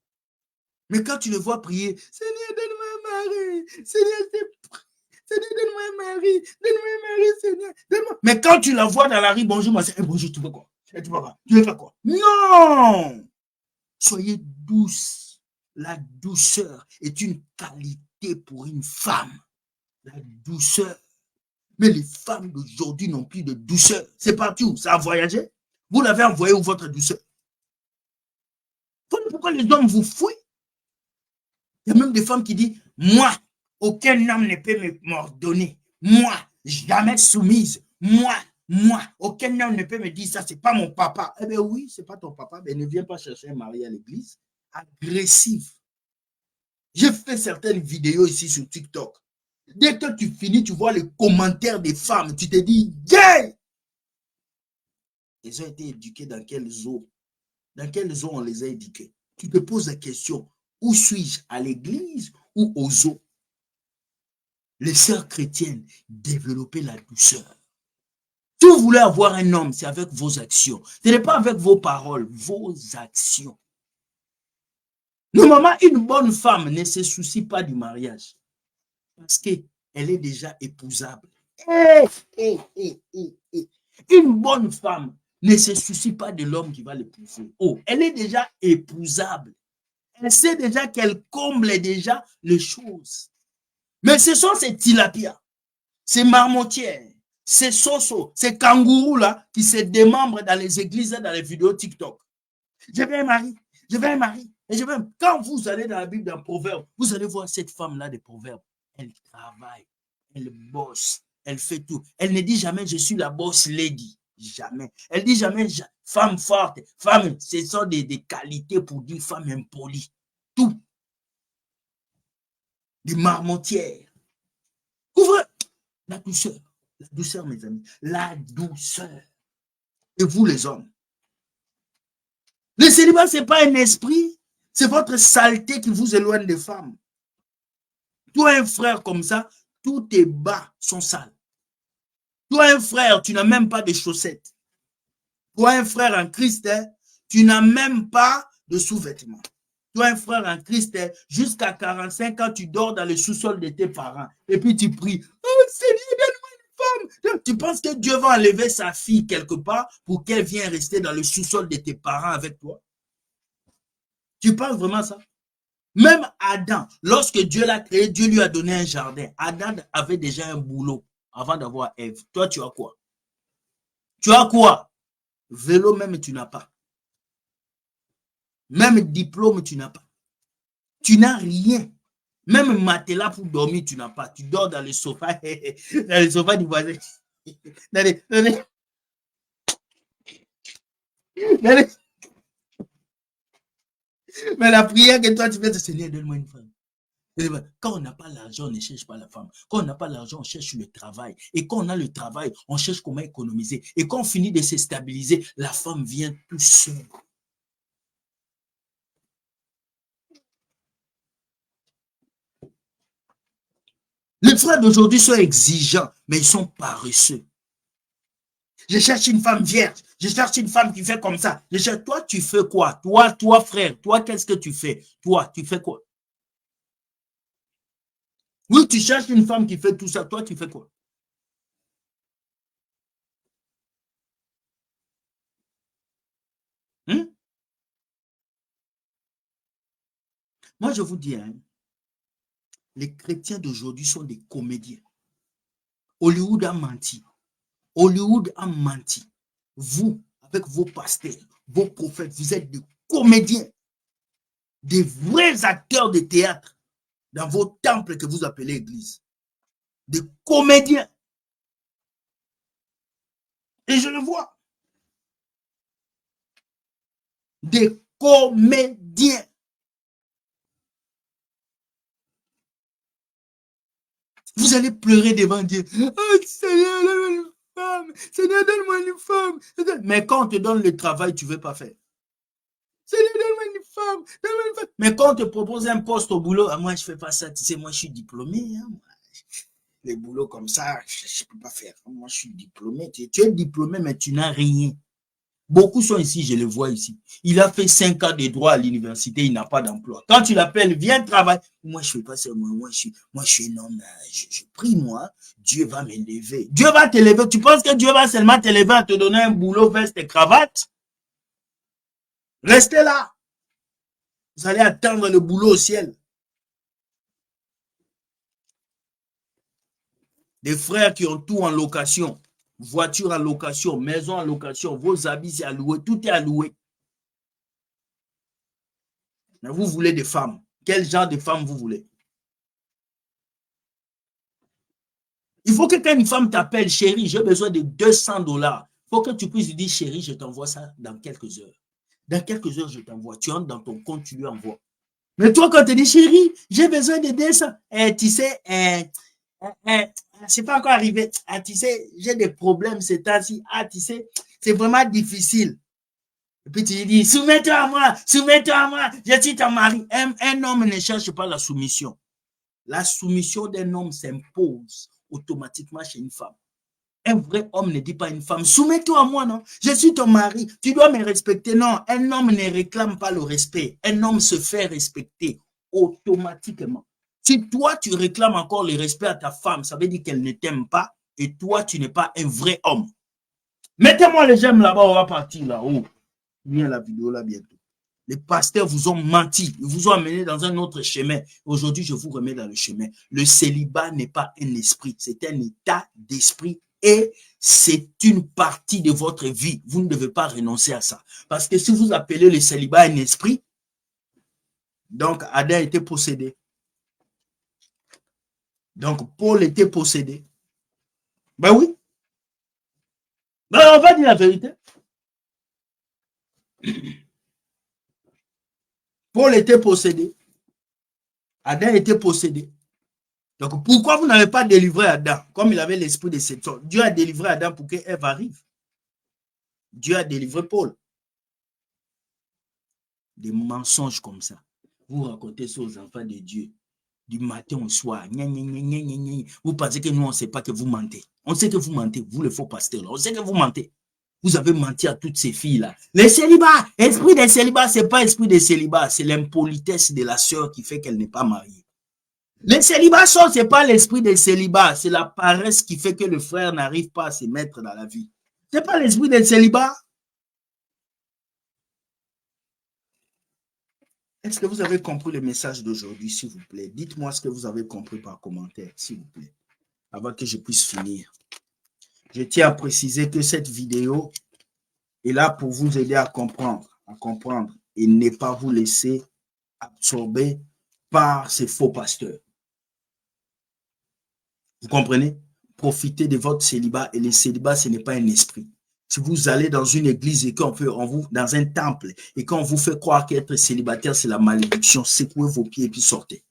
Mais quand tu le vois prier, Seigneur, donne-moi un mari. Seigneur, donne-moi un mari. Donne-moi un mari, Seigneur. Donne-moi. Mais quand tu la vois dans la rue, bonjour, ma soeur. Bonjour, tu veux quoi? Tu veux quoi? Tu veux faire quoi? Non! Soyez douce. La douceur est une qualité pour une femme. La douceur. Mais les femmes d'aujourd'hui n'ont plus de douceur. C'est parti où? Ça a voyagé? Vous l'avez envoyé où votre douceur? Pourquoi les hommes vous fouillent? Il y a même des femmes qui disent, moi, aucun homme ne peut m'ordonner. Moi, jamais soumise. Moi, aucun homme ne peut me dire ça, c'est pas mon papa. Eh bien oui, c'est pas ton papa, mais ne viens pas chercher un mari à l'église. Agressif. J'ai fait certaines vidéos ici sur TikTok. Dès que tu finis, tu vois les commentaires des femmes, tu te dis, yeah! Ils ont été éduqués dans quelles eaux? Dans quelles eaux on les a éduqués? Tu te poses la question, où suis-je? À l'église ou aux eaux? Les sœurs chrétiennes, développez la douceur. Si vous voulez avoir un homme, c'est avec vos actions. Ce n'est pas avec vos paroles, vos actions. Normalement, une bonne femme ne se soucie pas du mariage. Parce qu'elle est déjà épousable. Une bonne femme ne se soucie pas de l'homme qui va l'épouser. Oh, elle est déjà épousable. Elle sait déjà qu'elle comble déjà les choses. Mais ce sont ces tilapias, ces marmotières, ces sosos, ces kangourous là qui se démembrent dans les églises et dans les vidéos TikTok. Je veux un mari, je veux un mari. Et quand vous allez dans la Bible, dans Proverbes, vous allez voir cette femme-là des Proverbes. Elle travaille, elle bosse, elle fait tout. Elle ne dit jamais, je suis la boss lady. Jamais. Elle dit jamais, femme forte, femme, ce sont des qualités pour dire femme impolie. Tout. Des marmotières. Ouvrez la douceur, mes amis, la douceur. Et vous, les hommes, le célibat, ce n'est pas un esprit, c'est votre saleté qui vous éloigne des femmes. Toi, un frère comme ça, tous tes bas sont sales. Toi, un frère, tu n'as même pas de chaussettes. Toi, un frère en Christ, tu n'as même pas de sous-vêtements. Toi, un frère en Christ, jusqu'à 45 ans, tu dors dans le sous-sol de tes parents. Et puis tu pries. Oh Seigneur, donne-moi une femme. Tu penses que Dieu va enlever sa fille quelque part pour qu'elle vienne rester dans le sous-sol de tes parents avec toi? Tu penses vraiment ça? Même Adam, lorsque Dieu l'a créé, Dieu lui a donné un jardin. Adam avait déjà un boulot avant d'avoir Ève. Toi, tu as quoi? Tu as quoi? Vélo même, tu n'as pas. Même diplôme, tu n'as pas. Tu n'as rien. Même matelas pour dormir, tu n'as pas. Tu dors dans le sofa, dans le sofa du voisin. Mais la prière que toi tu fais, c'est Seigneur, donne-moi une femme. Quand on n'a pas l'argent, on ne cherche pas la femme. Quand on n'a pas l'argent, on cherche le travail. Et quand on a le travail, on cherche comment économiser. Et quand on finit de se stabiliser, la femme vient tout seul. Les frères d'aujourd'hui sont exigeants, mais ils sont paresseux. Je cherche une femme vierge. Je cherche une femme qui fait comme ça. Je cherche... Toi, tu fais quoi? Toi, frère, toi, qu'est-ce que tu fais? Toi, tu fais quoi? Oui, tu cherches une femme qui fait tout ça. Toi, tu fais quoi? Hein? Moi, je vous dis, hein, les chrétiens d'aujourd'hui sont des comédiens. Hollywood a menti. Hollywood a menti. Vous, avec vos pasteurs, vos prophètes, vous êtes des comédiens, des vrais acteurs de théâtre dans vos temples que vous appelez église. Des comédiens. Et je le vois. Des comédiens. Vous allez pleurer devant Dieu. Oh Seigneur, donne-moi une femme. Seigneur, donne-moi une femme. Mais quand on te donne le travail, tu ne veux pas faire. Seigneur, donne-moi une femme. Donne-moi une femme. Mais quand on te propose un poste au boulot, moi, je ne fais pas ça. Tu sais, moi, je suis diplômé. Hein. Les boulots comme ça, je ne peux pas faire. Moi, je suis diplômé. Tu es diplômé, mais tu n'as rien. Beaucoup sont ici, je les vois ici. Il a fait 5 ans de droit à l'université, il n'a pas d'emploi. Quand tu l'appelles, viens travailler. Moi, je ne fais pas ça. Moi, je suis un homme. Je prie, moi. Dieu va m'élever. Dieu va t'élever. Tu penses que Dieu va seulement t'élever à te donner un boulot, veste et cravate? Restez là. Vous allez attendre le boulot au ciel. Des frères qui ont tout en location. Voiture en location, maison en location, vos habits c'est alloué, tout est alloué. Mais vous voulez des femmes. Quel genre de femmes vous voulez? Il faut que quand une femme t'appelle, chérie, j'ai besoin de 200 $. Il faut que tu puisses lui dire, chérie, je t'envoie ça dans quelques heures. Dans quelques heures, je t'envoie. Tu entres dans ton compte, tu lui envoies. Mais toi, quand tu dis, chérie, j'ai besoin de 200, tu sais, c'est pas encore arrivé. Tu sais, j'ai des problèmes ces temps-ci. Tu sais, c'est vraiment difficile. Et puis tu lui dis, soumets-toi à moi, je suis ton mari. Un homme ne cherche pas la soumission. La soumission d'un homme s'impose automatiquement chez une femme. Un vrai homme ne dit pas à une femme, soumets-toi à moi, non? Je suis ton mari, tu dois me respecter. Non, un homme ne réclame pas le respect. Un homme se fait respecter automatiquement. Si toi, tu réclames encore le respect à ta femme, ça veut dire qu'elle ne t'aime pas et toi, tu n'es pas un vrai homme. Mettez-moi les j'aime là-bas, on va partir là-haut. Viens la vidéo là bientôt. Les pasteurs vous ont menti, ils vous ont amené dans un autre chemin. Aujourd'hui, je vous remets dans le chemin. Le célibat n'est pas un esprit, c'est un état d'esprit et c'est une partie de votre vie. Vous ne devez pas renoncer à ça. Parce que si vous appelez le célibat un esprit, donc Adam était possédé. Donc Paul était possédé. Ben oui. Ben on va dire la vérité. Paul était possédé. Adam était possédé. Donc, pourquoi vous n'avez pas délivré Adam comme il avait l'esprit de cette sorte? Dieu a délivré Adam pour que Ève arrive. Dieu a délivré Paul. Des mensonges comme ça. Vous racontez ça aux enfants de Dieu. Du matin au soir. Vous pensez que nous, on ne sait pas que vous mentez. On sait que vous mentez. Vous, les faux pasteurs. On sait que vous mentez. Vous avez menti à toutes ces filles-là. Les célibats, esprit des célibats, c'est pas esprit des célibats, c'est l'impolitesse de la sœur qui fait qu'elle n'est pas mariée. Les célibats, c'est pas l'esprit des célibats, c'est la paresse qui fait que le frère n'arrive pas à se mettre dans la vie. C'est pas l'esprit des célibats. Est-ce que vous avez compris le message d'aujourd'hui, s'il vous plaît? Dites-moi ce que vous avez compris par commentaire, s'il vous plaît, avant que je puisse finir. Je tiens à préciser que cette vidéo est là pour vous aider à comprendre et ne pas vous laisser absorber par ces faux pasteurs. Vous comprenez? Profitez de votre célibat, et le célibat, ce n'est pas un esprit. Si vous allez dans une église et qu'on fait, dans un temple, et qu'on vous fait croire qu'être célibataire, c'est la malédiction, secouez vos pieds et puis sortez.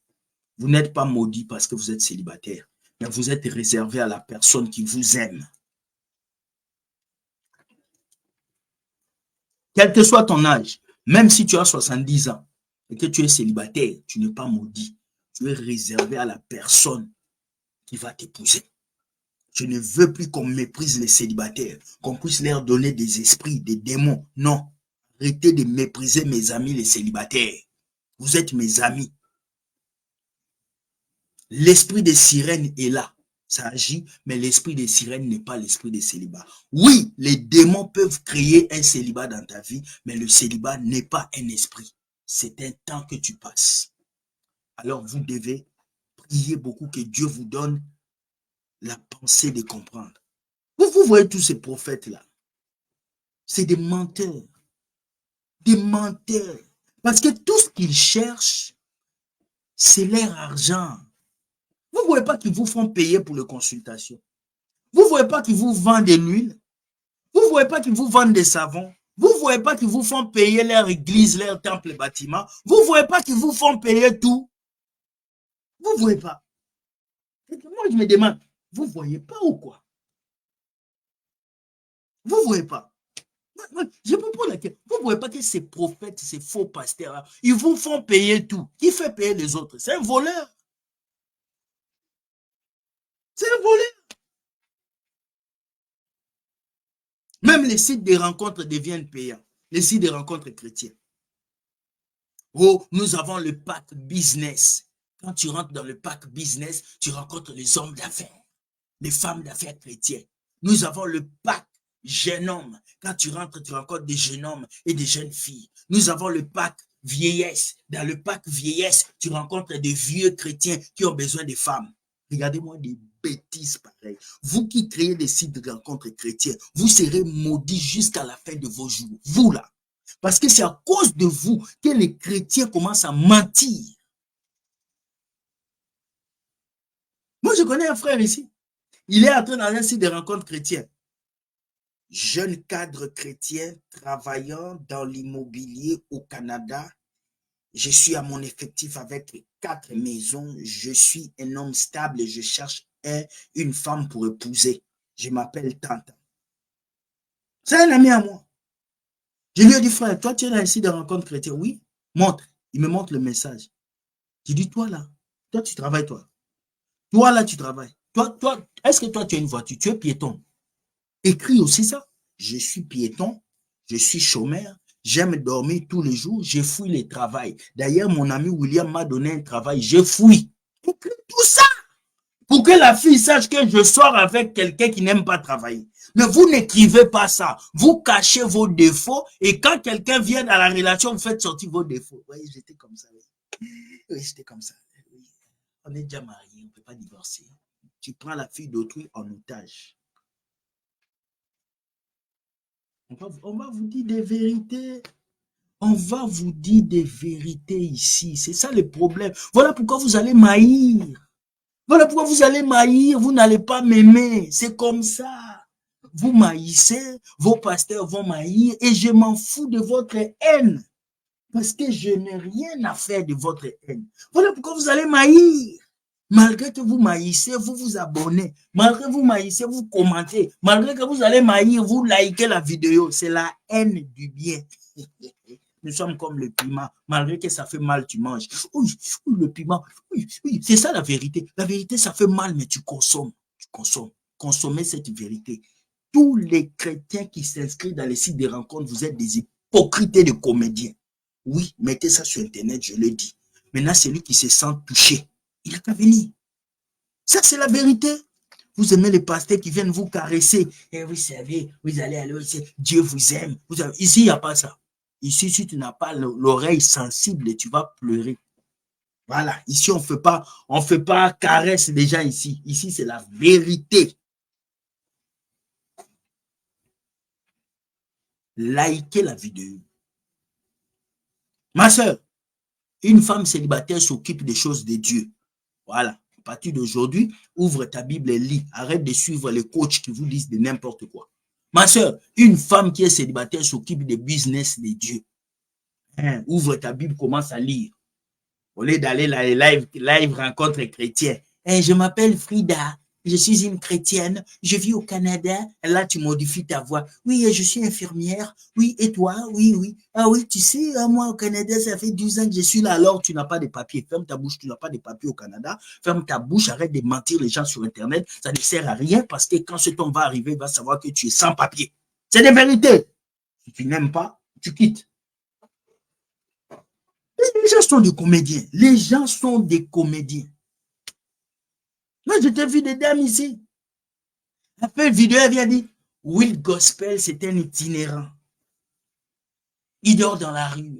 Vous n'êtes pas maudit parce que vous êtes célibataire, mais vous êtes réservé à la personne qui vous aime. Quel que soit ton âge, même si tu as 70 ans et que tu es célibataire, tu n'es pas maudit. Tu es réservé à la personne qui va t'épouser. Je ne veux plus qu'on méprise les célibataires, qu'on puisse leur donner des esprits, des démons. Non. Arrêtez de mépriser mes amis les célibataires. Vous êtes mes amis. L'esprit des sirènes est là. Ça agit, mais l'esprit des sirènes n'est pas l'esprit des célibats. Oui, les démons peuvent créer un célibat dans ta vie, mais le célibat n'est pas un esprit. C'est un temps que tu passes. Alors vous devez prier beaucoup que Dieu vous donne la pensée de comprendre. Vous voyez tous ces prophètes-là. C'est des menteurs. Des menteurs. Parce que tout ce qu'ils cherchent, c'est leur argent. Vous ne voyez pas qu'ils vous font payer pour les consultations. Vous ne voyez pas qu'ils vous vendent de l'huile. Vous ne voyez pas qu'ils vous vendent des savons. Vous ne voyez pas qu'ils vous font payer leur église, leur temple, les bâtiments. Vous ne voyez pas qu'ils vous font payer tout. Vous ne voyez pas. Et moi, je me demande, vous ne voyez pas ou quoi? Vous ne voyez pas. Je peux prendre la question. Vous ne voyez pas que ces prophètes, ces faux pasteurs, ils vous font payer tout. Qui fait payer les autres? C'est un voleur. C'est un voleur. Même les sites de rencontres deviennent payants. Les sites de rencontres chrétiens. Oh, nous avons le pack business. Quand tu rentres dans le pack business, tu rencontres les hommes d'affaires, les femmes d'affaires chrétiennes. Nous avons le pack jeune homme. Quand tu rentres, tu rencontres des jeunes hommes et des jeunes filles. Nous avons le pack vieillesse. Dans le pack vieillesse, tu rencontres des vieux chrétiens qui ont besoin de femmes. Regardez-moi des bêtises pareilles. Vous qui créez des sites de rencontres chrétiens, vous serez maudits jusqu'à la fin de vos jours. Vous là. Parce que c'est à cause de vous que les chrétiens commencent à mentir. Moi, je connais un frère ici. Il est entré dans un site de rencontres chrétiennes. Jeune cadre chrétien travaillant dans l'immobilier au Canada. Je suis à mon effectif avec 4 maisons. Je suis un homme stable et je cherche une femme pour épouser. Je m'appelle Tante. C'est un ami à moi. Je lui ai dit, frère, toi, tu es dans un site de rencontres chrétiennes. Oui, montre. Il me montre le message. Je dis, toi là, toi, tu travailles, toi. Toi là, tu travailles. Toi, est-ce que toi, tu as une voiture? Tu es piéton. Écris aussi ça. Je suis piéton, je suis chômeur, j'aime dormir tous les jours, je fouille le travail. D'ailleurs, mon ami William m'a donné un travail, je fouille. Écris tout ça pour que la fille sache que je sors avec quelqu'un qui n'aime pas travailler. Mais vous n'écrivez pas ça. Vous cachez vos défauts et quand quelqu'un vient dans la relation, vous faites sortir vos défauts. Oui, j'étais comme ça. Oui, j'étais comme ça. Oui. On est déjà mariés, on ne peut pas divorcer. Tu prends la fille d'autrui en otage. On va vous dire des vérités. On va vous dire des vérités ici. C'est ça le problème. Voilà pourquoi vous allez m'haïr. Voilà pourquoi vous allez m'haïr. Vous n'allez pas m'aimer. C'est comme ça. Vous m'haïssez, vos pasteurs vont m'haïr et je m'en fous de votre haine. Parce que je n'ai rien à faire de votre haine. Voilà pourquoi vous allez m'haïr. Malgré que vous maïssez, vous vous abonnez. Malgré que vous maïssez, vous commentez. Malgré que vous allez maïr, vous likez la vidéo. C'est la haine du bien. Nous sommes comme le piment. Malgré que ça fait mal, tu manges. Oui, le piment. Oui, c'est ça la vérité. La vérité, ça fait mal, mais tu consommes. Tu consommes. Consommez cette vérité. tous les chrétiens qui s'inscrivent dans les sites de rencontres, vous êtes des hypocrites et des comédiens. Oui, mettez ça sur Internet, je le dis. Maintenant, celui qui se sent touché, il n'a qu'à venir. Ça, c'est la vérité. Vous aimez les pasteurs qui viennent vous caresser. Et vous savez, vous allez aller aussi, Dieu vous aime. Ici, il n'y a pas ça. Ici, si tu n'as pas l'oreille sensible, tu vas pleurer. Voilà. Ici, on fait pas caresse des gens ici. Ici, c'est la vérité. Likez la vidéo. Ma soeur, une femme célibataire s'occupe des choses de Dieu. Voilà. À partir d'aujourd'hui, ouvre ta Bible et lis. Arrête de suivre les coachs qui vous disent de n'importe quoi. Ma soeur, une femme qui est célibataire s'occupe des business de Dieu. Ouvre ta Bible, commence à lire. Au lieu d'aller dans les live rencontres chrétiens. Je m'appelle Frida, je suis une chrétienne, je vis au Canada. Et là, tu modifies ta voix. Oui, je suis infirmière. Oui, et toi? Oui, oui. Ah oui, tu sais, moi au Canada, ça fait 12 ans que je suis là. Alors, tu n'as pas de papiers. Ferme ta bouche, tu n'as pas de papiers au Canada. Ferme ta bouche, arrête de mentir les gens sur Internet. Ça ne sert à rien parce que quand ce temps va arriver, il va savoir que tu es sans papier. C'est des vérités. Si tu n'aimes pas, tu quittes. Les gens sont des comédiens. Les gens sont des comédiens. Moi, je t'ai vu des dames ici. Après, une vidéo, elle vient dire, Will Gospel, c'est un itinérant. Il dort dans la rue.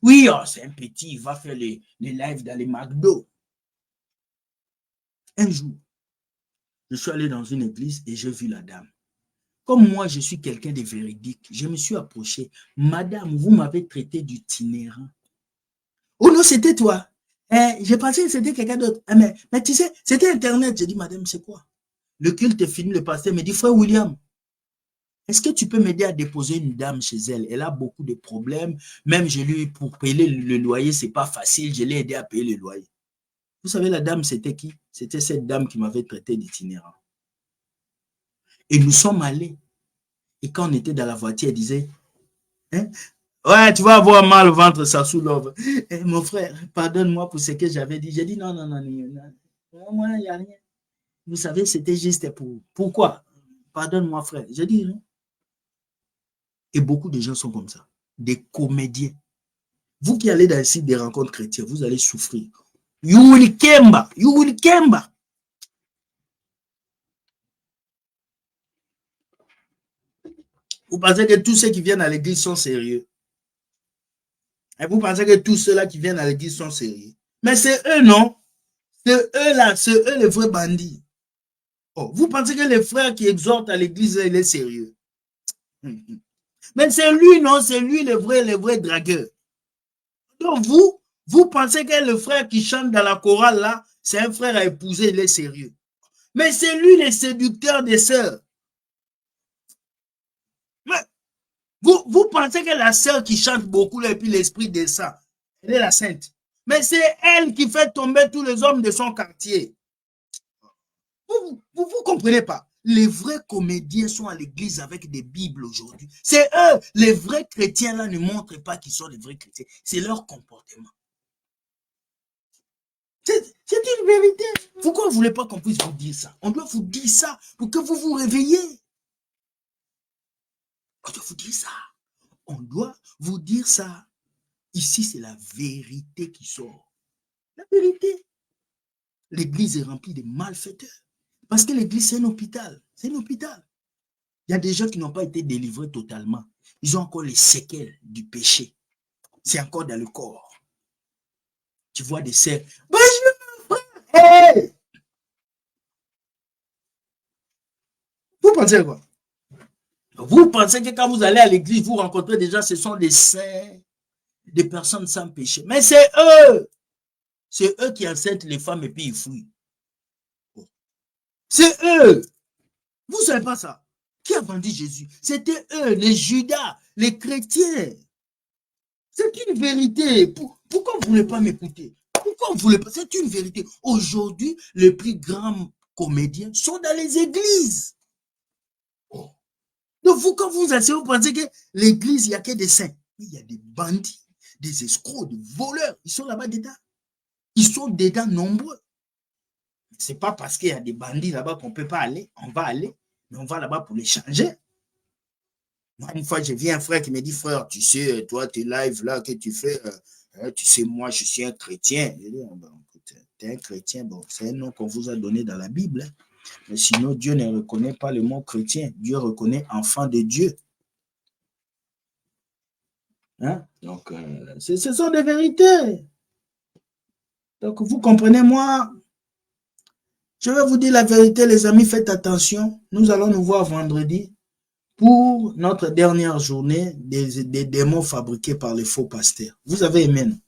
Oui, oh, c'est un petit, il va faire les lives dans les McDo. Un jour, je suis allé dans une église et j'ai vu la dame. Comme moi, je suis quelqu'un de véridique, je me suis approché. Madame, vous m'avez traité d'itinérant. Oh non, c'était toi. J'ai pensé que c'était quelqu'un d'autre. Mais tu sais, c'était Internet. J'ai dit, madame, c'est quoi? Le culte est fini, le pasteur me dit, frère William, est-ce que tu peux m'aider à déposer une dame chez elle? Elle a beaucoup de problèmes. Même pour payer le loyer, c'est pas facile. Je l'ai aidé à payer le loyer. Vous savez, la dame, c'était qui? C'était cette dame qui m'avait traité d'itinérant. Et nous sommes allés. Et quand on était dans la voiture, elle disait, hein? Ouais, tu vas avoir mal au ventre, ça sous l'oeuvre. Mon frère, pardonne-moi pour ce que j'avais dit. J'ai dit non, moi, il n'y a rien. Vous savez, c'était juste pour... Pourquoi? Pardonne-moi, frère. J'ai dit non. Et beaucoup de gens sont comme ça. Des comédiens. Vous qui allez dans le site des rencontres chrétiennes, vous allez souffrir. You will kemba. You will kemba. Vous pensez que tous ceux qui viennent à l'église sont sérieux? Et vous pensez que tous ceux-là qui viennent à l'église sont sérieux? Mais c'est eux, non? C'est eux là, c'est eux les vrais bandits. Oh, vous pensez que les frères qui exhortent à l'église, il est sérieux? Mais c'est lui, non? C'est lui le vrai dragueur. Donc vous pensez que le frère qui chante dans la chorale là, c'est un frère à épouser, il est sérieux. Mais c'est lui le séducteur des sœurs. Mais vous pensez que la sœur qui chante beaucoup là, et puis l'esprit descend, elle est la sainte. Mais c'est elle qui fait tomber tous les hommes de son quartier. Vous comprenez pas? Les vrais comédiens sont à l'église avec des bibles aujourd'hui. C'est eux, les vrais chrétiens là ne montrent pas qu'ils sont les vrais chrétiens. C'est leur comportement. C'est une vérité. Pourquoi vous ne voulez pas qu'on puisse vous dire ça? On doit vous dire ça pour que vous vous réveillez. On doit vous dire ça. On doit vous dire ça. Ici, c'est la vérité qui sort. La vérité. L'église est remplie de malfaiteurs. Parce que l'église, c'est un hôpital. C'est un hôpital. Il y a des gens qui n'ont pas été délivrés totalement. Ils ont encore les séquelles du péché. C'est encore dans le corps. Tu vois des sœurs. Hey! Vous pensez quoi? Vous pensez que quand vous allez à l'église, vous rencontrez des gens, ce sont des saints, des personnes sans péché. Mais c'est eux. C'est eux qui enceintent les femmes et puis ils fouillent. C'est eux. Vous ne savez pas ça. Qui a vendu Jésus? C'était eux, les Judas, les chrétiens. C'est une vérité. Pourquoi vous ne voulez pas m'écouter? Pourquoi vous ne voulez pas? C'est une vérité. Aujourd'hui, les plus grands comédiens sont dans les églises. Oh. Donc, vous, quand vous asseyez, vous pensez que l'église, il n'y a que des saints. Il y a des bandits, des escrocs, des voleurs. Ils sont là-bas dedans. Ils sont dedans nombreux. Ce n'est pas parce qu'il y a des bandits là-bas qu'on ne peut pas aller. On va aller. Mais on va là-bas pour les changer. Moi, une fois, j'ai vu un frère qui me dit, frère, tu sais, toi, tes lives là que tu fais, tu sais, moi, je suis un chrétien. Je dis, bon, tu es un chrétien, bon, c'est un nom qu'on vous a donné dans la Bible. Hein. Mais sinon, Dieu ne reconnaît pas le mot chrétien. Dieu reconnaît enfant de Dieu. Hein? Donc, ce sont des vérités. Donc, vous comprenez, moi, je vais vous dire la vérité, les amis, faites attention. Nous allons nous voir vendredi pour notre dernière journée des démons fabriqués par les faux pasteurs. Vous avez aimé, non?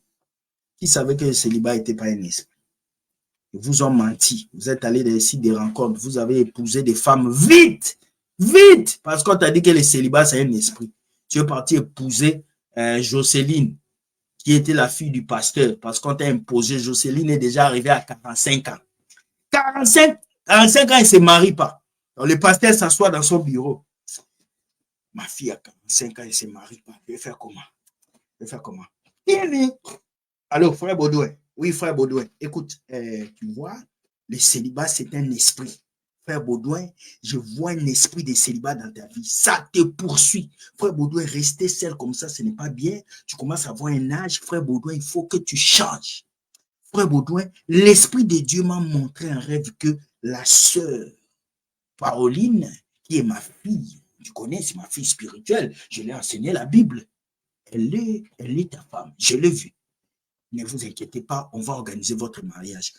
Qui savait que le célibat n'était pas un esprit? Ils vous ont menti. Vous êtes allé dans les sites de rencontres. Vous avez épousé des femmes vite, vite, parce qu'on t'a dit que le célibat, c'est un esprit. Tu es parti épouser Jocelyne, qui était la fille du pasteur, parce qu'on t'a imposé. Jocelyne est déjà arrivée à 45 ans. 45 ans, elle ne se marie pas. Donc, le pasteur s'assoit dans son bureau. Ma fille a 45 ans, elle ne se marie pas. Je vais faire comment? Je vais faire comment? Allô, frère Baudouin. Oui, frère Baudouin. Écoute, tu vois, le célibat, c'est un esprit. Frère Baudouin, je vois un esprit de célibat dans ta vie. Ça te poursuit. Frère Baudouin, rester seul comme ça, ce n'est pas bien. Tu commences à avoir un âge. Frère Baudouin, il faut que tu changes. Frère Baudouin, l'Esprit de Dieu m'a montré un rêve que la sœur Pauline, qui est ma fille, tu connais, c'est ma fille spirituelle, je l'ai enseigné la Bible. Elle est ta femme, je l'ai vue. Ne vous inquiétez pas, on va organiser votre mariage.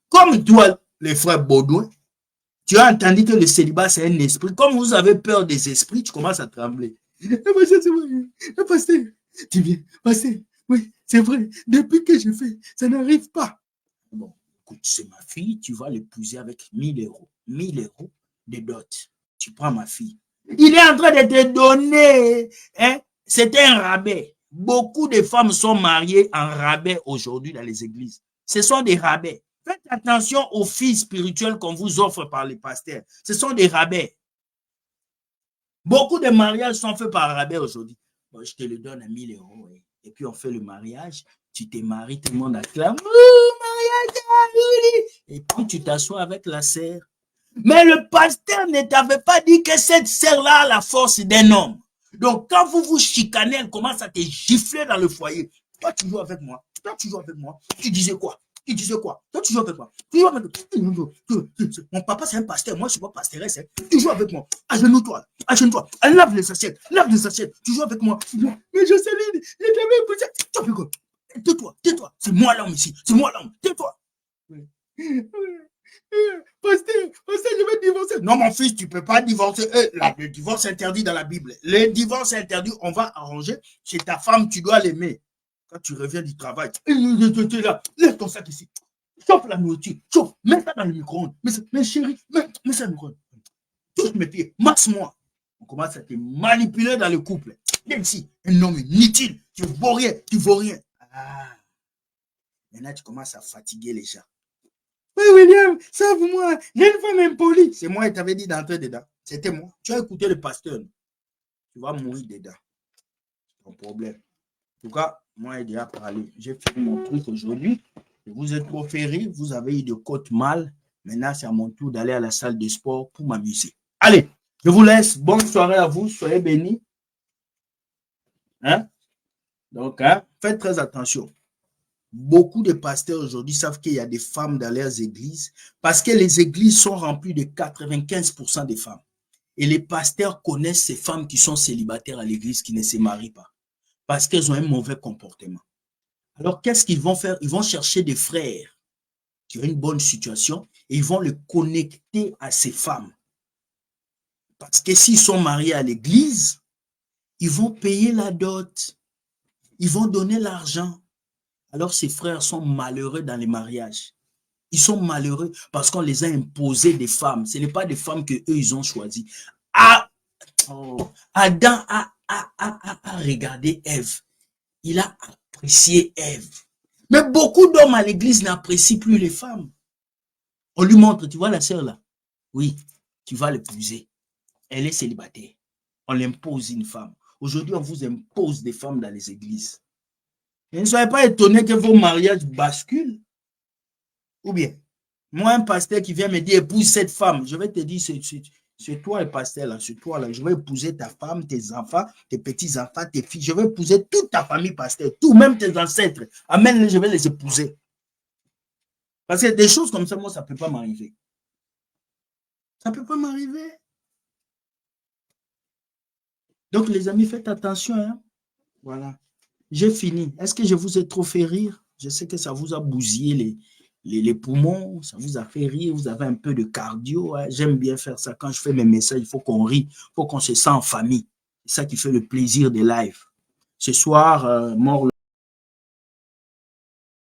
Comme toi, les frères Baudouin, tu as entendu que le célibat, c'est un esprit. Comme vous avez peur des esprits, tu commences à trembler. Pasteur, tu viens, pasteur, oui, c'est vrai, depuis que je fais, ça n'arrive pas. Bon, écoute, c'est ma fille, tu vas l'épouser avec 1000 euros. 1000 euros de dot. Tu prends ma fille. Il est en train de te donner, hein, c'est un rabais. Beaucoup de femmes sont mariées en rabais aujourd'hui dans les églises. Ce sont des rabais. Faites attention aux filles spirituelles qu'on vous offre par les pasteurs. Ce sont des rabais. Beaucoup de mariages sont faits par rabais aujourd'hui. Bon, je te le donne à 1000 euros. Oui. Et puis on fait le mariage. Tu te maries, tout le monde acclame. Et puis tu t'assois avec la sœur. Mais le pasteur ne t'avait pas dit que cette sœur-là a la force d'un homme. Donc quand vous vous chicanez, elle commence à te gifler dans le foyer. Toi, tu joues avec moi. Toi, tu joues avec moi. Tu disais quoi? Tu disais quoi? Toi, tu joues avec moi. Tu joues avec moi. Mon papa, c'est un pasteur. Moi, je ne suis pas pastoresse. Tu joues avec moi. Agenouille-toi. Agenouille-toi. Lave les assiettes. Lave les assiettes. Tu joues avec moi. Mais Jocelyne, je t'avais épousé. Tu fais quoi? Tais-toi. Tais-toi. C'est moi l'homme ici. C'est moi l'homme. Tais-toi. Pasteur, je vais divorcer. Non, mon fils, tu ne peux pas divorcer. Le divorce est interdit dans la Bible. Le divorce est interdit. On va arranger. C'est ta femme, tu dois l'aimer. Quand tu reviens du travail, tu es là, laisse ton sac ici. Chauffe la nourriture, chauffe, mets ça dans le micro-ondes. Mais chérie, mets ça dans le micro-ondes. Touche mes pieds, masse-moi. On commence à te manipuler dans le couple. Viens ici, un homme inutile. Tu ne vaux rien, tu ne vaux rien. Ah. Maintenant, tu commences à fatiguer les gens. Oui, William, sauve-moi. J'ai une femme impolie. C'est moi qui t'avais dit d'entrer dedans. C'était moi. Tu as écouté le pasteur. Tu vas mourir dedans. C'est ton problème. En tout cas, moi, j'ai déjà parlé. J'ai fait mon truc aujourd'hui. Vous êtes trop ferré. Vous avez eu de côtes mal. Maintenant, c'est à mon tour d'aller à la salle de sport pour m'amuser. Allez, je vous laisse. Bonne soirée à vous. Soyez bénis. Hein? Donc, hein, faites très attention. Beaucoup de pasteurs aujourd'hui savent qu'il y a des femmes dans leurs églises parce que les églises sont remplies de 95% de femmes. Et les pasteurs connaissent ces femmes qui sont célibataires à l'église, qui ne se marient pas parce qu'elles ont un mauvais comportement. Alors, qu'est-ce qu'ils vont faire? Ils vont chercher des frères qui ont une bonne situation et ils vont les connecter à ces femmes. Parce que s'ils sont mariés à l'église, ils vont payer la dot. Ils vont donner l'argent. Alors, ces frères sont malheureux dans les mariages. Ils sont malheureux parce qu'on les a imposés des femmes. Ce n'est pas des femmes qu'eux, ils ont choisies. Adam a regardé Ève. Il a apprécié Ève. Mais beaucoup d'hommes à l'église n'apprécient plus les femmes. On lui montre, tu vois la sœur là? Oui, tu vas l'épouser. Elle est célibataire. On l'impose une femme. Aujourd'hui, on vous impose des femmes dans les églises. Et ne soyez pas étonnés que vos mariages basculent. Ou bien, moi, un pasteur qui vient me dire épouse cette femme, je vais te dire, c'est toi et pasteur là, c'est toi là. Je vais épouser ta femme, tes enfants, tes petits-enfants, tes filles. Je vais épouser toute ta famille, pasteur. Tout, même tes ancêtres. Amène-les, je vais les épouser. Parce que des choses comme ça, moi, ça ne peut pas m'arriver. Ça ne peut pas m'arriver. Donc, les amis, faites attention. Hein? Voilà. J'ai fini. Est-ce que je vous ai trop fait rire? Je sais que ça vous a bousillé les poumons, ça vous a fait rire, vous avez un peu de cardio. Hein? J'aime bien faire ça. Quand je fais mes messages, il faut qu'on rit, il faut qu'on se sente en famille. C'est ça qui fait le plaisir des lives. Ce soir, mort